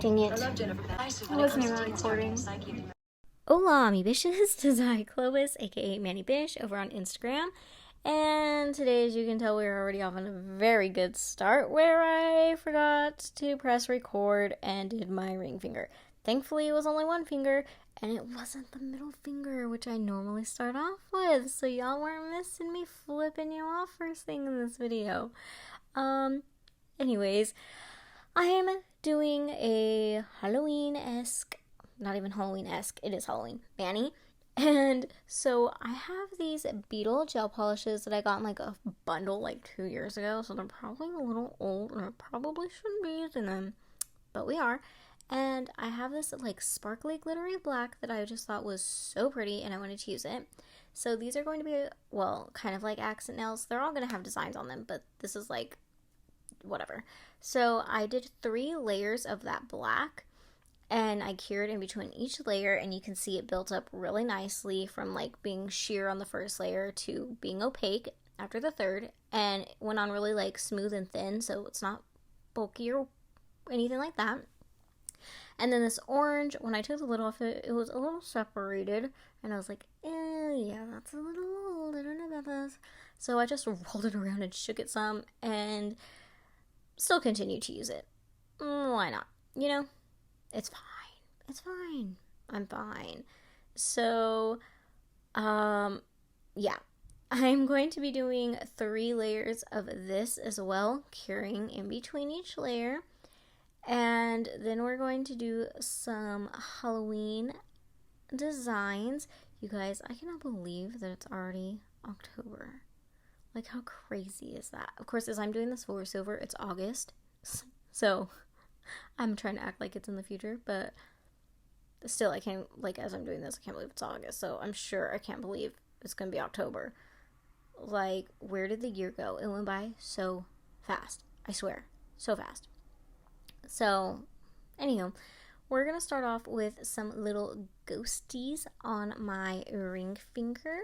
Dang it. I wasn't even recording. Hola Mi Bitches, this is HALLWEEN, aka Manny Bish, over on Instagram. And today, as you can tell, we're already off on a very good start where I forgot to press record and did my ring finger. Thankfully, it was only one finger, and it wasn't the middle finger, which I normally start off with, so y'all weren't missing me flipping you off first thing in this video. Anyways, I am doing a Halloween-esque, not even Halloween-esque, it is Halloween, Manny. And so I have these beetle gel polishes that I got in like a bundle like 2 years ago, so they're probably a little old and I probably shouldn't be using them, but we are. And I have this like sparkly glittery black that I just thought was so pretty and I wanted to use it. So these are going to be, well, kind of like accent nails. They're all going to have designs on them, but this is like whatever. So I did 3 layers of that black and I cured in between each layer, and you can see it built up really nicely from like being sheer on the first layer to being opaque after the third, and it went on really like smooth and thin, so it's not bulky or anything like that. And then this orange, when I took the lid off it, it was a little separated, and I was like, yeah, that's a little old, I don't know about this. So I just rolled it around and shook it some, and still continue to use it. Why not? You know? It's fine. It's fine. I'm fine. So, yeah. I'm going to be doing 3 layers of this as well, curing in between each layer. And then we're going to do some Halloween designs. You guys, I cannot believe that it's already October. Like, how crazy is that? Of course, as I'm doing this voiceover, it's August. So I'm trying to act like it's in the future, but still, I can't, like, as I'm doing this, I can't believe it's August, so I'm sure I can't believe it's gonna be October. Like, where did the year go? It went by so fast. I swear. So fast. So, anywho, we're gonna start off with some little ghosties on my ring finger,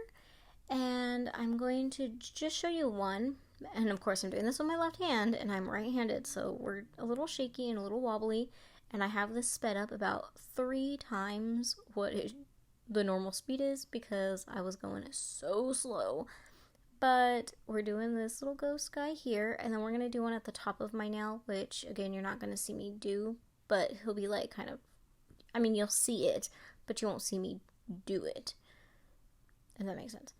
and I'm going to just show you one. And of course I'm doing this with my left hand and I'm right-handed, so we're a little shaky and a little wobbly, and I have this sped up about 3 times what the normal speed is because I was going so slow. But we're doing this little ghost guy here, and then we're going to do one at the top of my nail, which again you're not going to see me do, but he'll be like kind of, I mean you'll see it, but you won't see me do it, if that makes sense.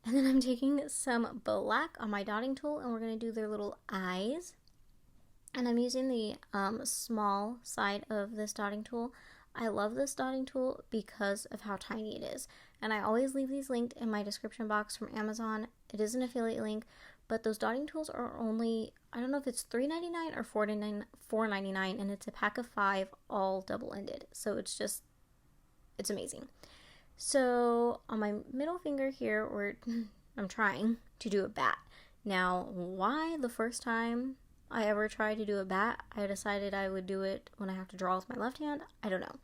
And then I'm taking some black on my dotting tool, and we're going to do their little eyes. And I'm using the small side of this dotting tool. I love this dotting tool because of how tiny it is. And I always leave these linked in my description box from Amazon. It is an affiliate link, but those dotting tools are only, I don't know if it's $3.99 or $4.99, and it's a pack of 5, all double-ended. So it's amazing. So on my middle finger here, I'm trying to do a bat. Now, why the first time I ever tried to do a bat, I decided I would do it when I have to draw with my left hand? I don't know.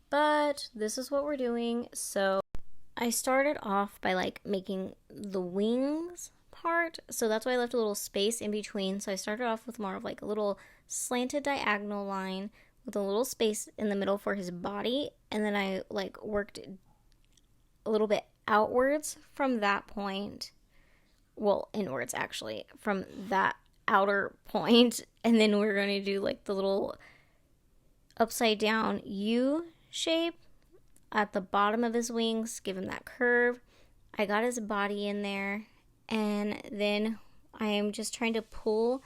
But this is what we're doing. So I started off by like making the wings part. So that's why I left a little space in between. So I started off with more of like a little slanted diagonal line with a little space in the middle for his body. And then I like worked a little bit outwards from that point, well, inwards actually, from that outer point, and then we're going to do like the little upside down U shape at the bottom of his wings, give him that curve. I got his body in there, and then I am just trying to pull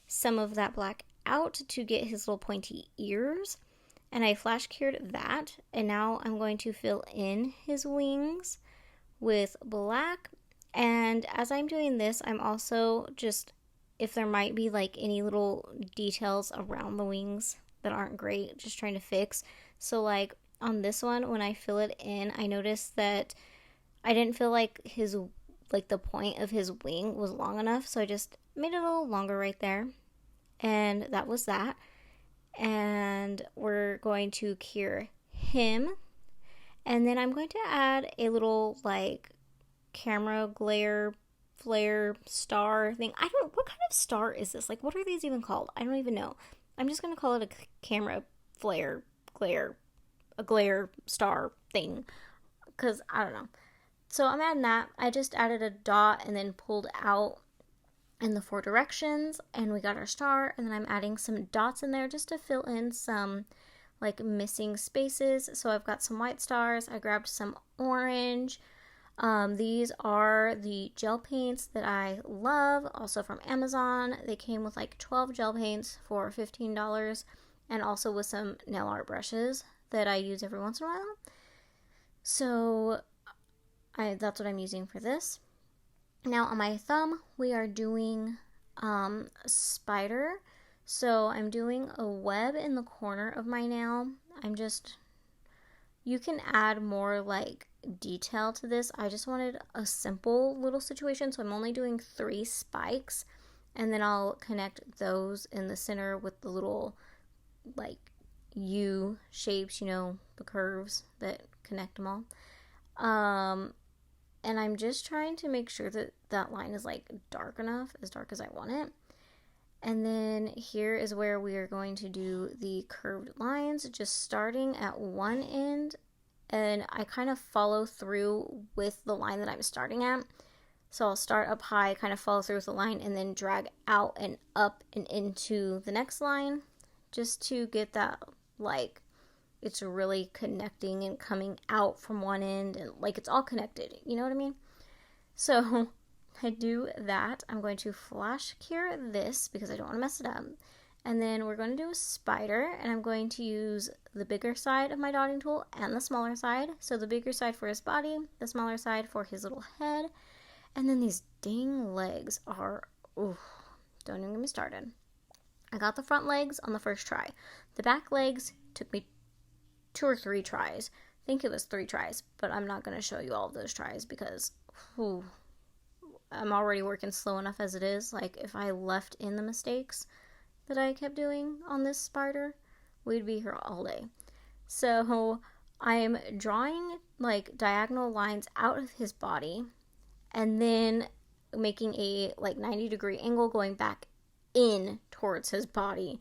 some of that black out to get his little pointy ears. And I flash cured that, and now I'm going to fill in his wings with black. And as I'm doing this, I'm also just, if there might be like any little details around the wings that aren't great, just trying to fix. So like on this one, when I fill it in, I noticed that I didn't feel like the point of his wing was long enough, so I just made it a little longer right there. And that was that. And we're going to cure him, and then I'm going to add a little like camera glare flare star thing. What kind of star is this? Like, what are these even called? I don't even know. I'm just going to call it a camera a glare star thing, because I don't know. So I'm adding that. I just added a dot and then pulled out in the 4 directions, and we got our star. And then I'm adding some dots in there just to fill in some like missing spaces. So I've got some white stars. I grabbed some orange. These are the gel paints that I love, also from Amazon. They came with like 12 gel paints for $15, and also with some nail art brushes that I use every once in a while. So that's what I'm using for this. Now on my thumb, we are doing a spider. So I'm doing a web in the corner of my nail. You can add more like detail to this. I just wanted a simple little situation, so I'm only doing 3 spikes, and then I'll connect those in the center with the little like U shapes, the curves that connect them all. And I'm just trying to make sure that that line is like dark enough, as dark as I want it. And then here is where we are going to do the curved lines, just starting at one end, and I kind of follow through with the line that I'm starting at. So I'll start up high, kind of follow through with the line, and then drag out and up and into the next line, just to get that, like, it's really connecting and coming out from one end, and like it's all connected, you know what I mean? So I do that. I'm going to flash cure this because I don't want to mess it up. And then we're going to do a spider, and I'm going to use the bigger side of my dotting tool and the smaller side. So the bigger side for his body, the smaller side for his little head. And then these dang legs are, don't even get me started. I got the front legs on the first try. The back legs took me 2 or 3 tries. I think it was 3 tries, but I'm not going to show you all of those tries because I'm already working slow enough as it is. Like, if I left in the mistakes that I kept doing on this spider, we'd be here all day. So I'm drawing like diagonal lines out of his body, and then making a like 90-degree angle going back in towards his body,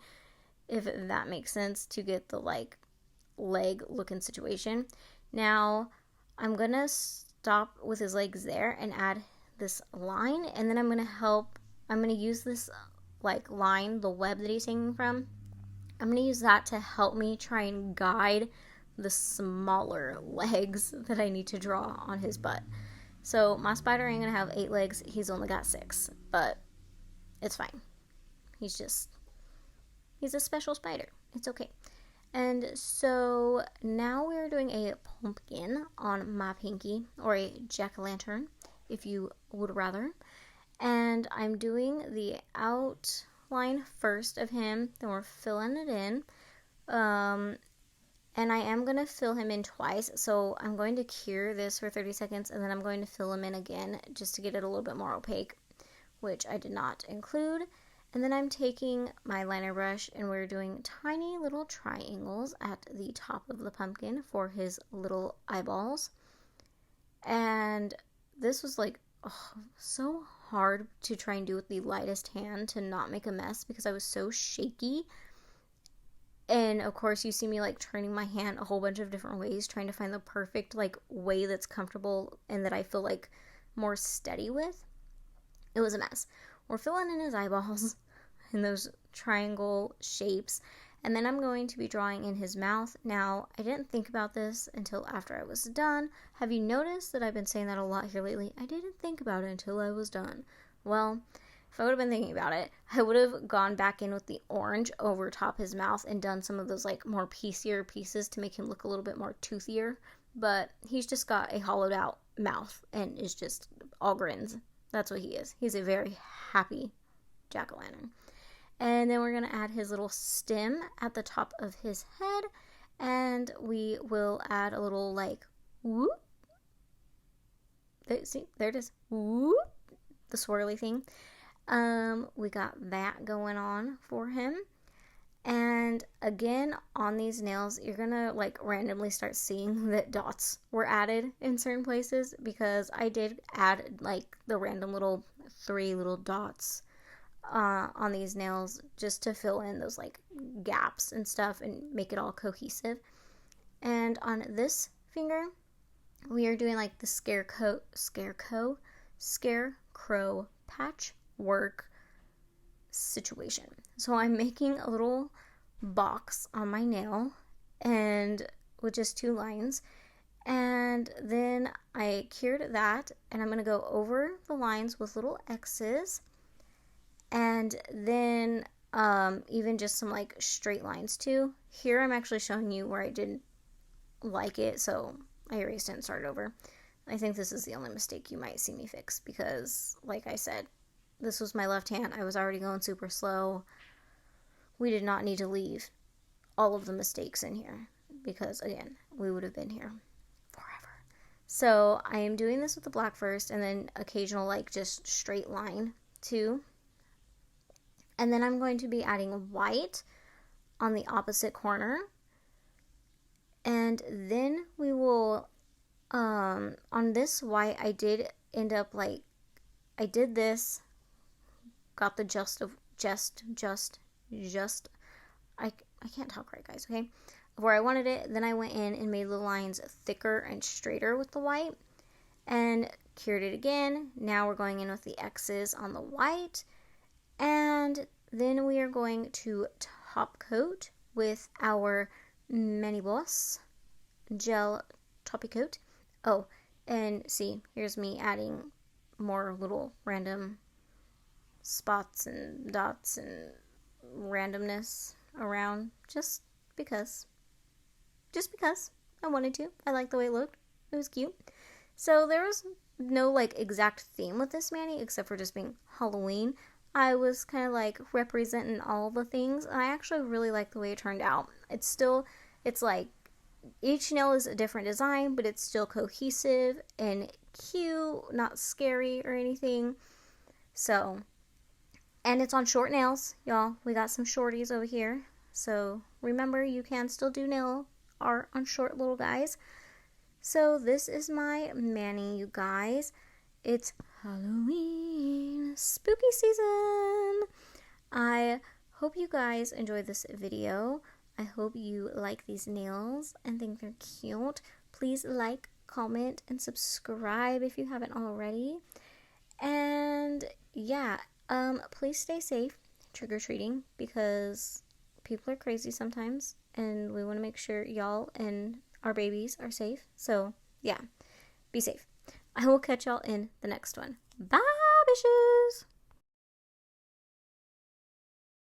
if that makes sense, to get the like leg looking situation. Now I'm gonna stop with his legs there and add this line, and then I'm gonna use this like line, the web that he's hanging from. I'm gonna use that to help me try and guide the smaller legs that I need to draw on his butt. So my spider ain't gonna have 8 legs, he's only got 6, but it's fine. He's a special spider. It's okay. And so now we're doing a pumpkin on my pinky, or a jack-o'-lantern, if you would rather. And I'm doing the outline first of him, then we're filling it in. And I am going to fill him in twice, so I'm going to cure this for 30 seconds, and then I'm going to fill him in again just to get it a little bit more opaque, which I did not include. And then I'm taking my liner brush, and we're doing tiny little triangles at the top of the pumpkin for his little eyeballs. And this was like so hard to try and do with the lightest hand to not make a mess because I was so shaky. And of course you see me like turning my hand a whole bunch of different ways, trying to find the perfect like way that's comfortable and that I feel like more steady with. It was a mess. We're filling in his eyeballs in those triangle shapes, and then I'm going to be drawing in his mouth. Now, I didn't think about this until after I was done. Have you noticed that I've been saying that a lot here lately? I didn't think about it until I was done. Well, if I would have been thinking about it, I would have gone back in with the orange over top his mouth and done some of those like more piecier pieces to make him look a little bit more toothier. But he's just got a hollowed out mouth and is just all grins. That's what he is. He's a very happy jack-o'-lantern. And then we're going to add his little stem at the top of his head. And we will add a little like whoop. See, there it is. Whoop. The swirly thing. We got that going on for him. And again, on these nails, you're going to like randomly start seeing that dots were added in certain places because I did add like the random little 3 little dots on these nails just to fill in those like gaps and stuff and make it all cohesive. And on this finger, we are doing like the scarecrow patchwork situation. So I'm making a little box on my nail and with just 2 lines. And then I cured that, and I'm going to go over the lines with little X's. And then even just some like straight lines too. Here I'm actually showing you where I didn't like it, so I erased it and started over. I think this is the only mistake you might see me fix because, like I said, this was my left hand. I was already going super slow. We did not need to leave all of the mistakes in here because, again, we would have been here forever. So I am doing this with the black first and then occasional like just straight line too. And then I'm going to be adding white on the opposite corner. And then we will, on this white, I did end up like, I did this, got the I can't talk right, guys, okay? Where I wanted it, then I went in and made the lines thicker and straighter with the white and cured it again. Now we're going in with the X's on the white, and then we are going to top coat with our Mani Boss gel toppy coat. Oh, and see, here's me adding more little random spots and dots and randomness around just because I wanted to. I liked the way it looked. It was cute. So there was no like exact theme with this mani except for just being Halloween. I was kind of like representing all the things, and I actually really like the way it turned out. It's like each nail is a different design, but it's still cohesive and cute, not scary or anything. So, and it's on short nails, y'all. We got some shorties over here. So remember, you can still do nail art on short little guys. So this is my mani, you guys. It's Halloween, spooky season. I hope you guys enjoyed this video. I hope you like these nails and think they're cute. Please like, comment, and subscribe if you haven't already. And yeah, please stay safe trick-or-treating because people are crazy sometimes, and we want to make sure y'all and our babies are safe. So yeah, be safe. I will catch y'all in the next one. Bye, bitches!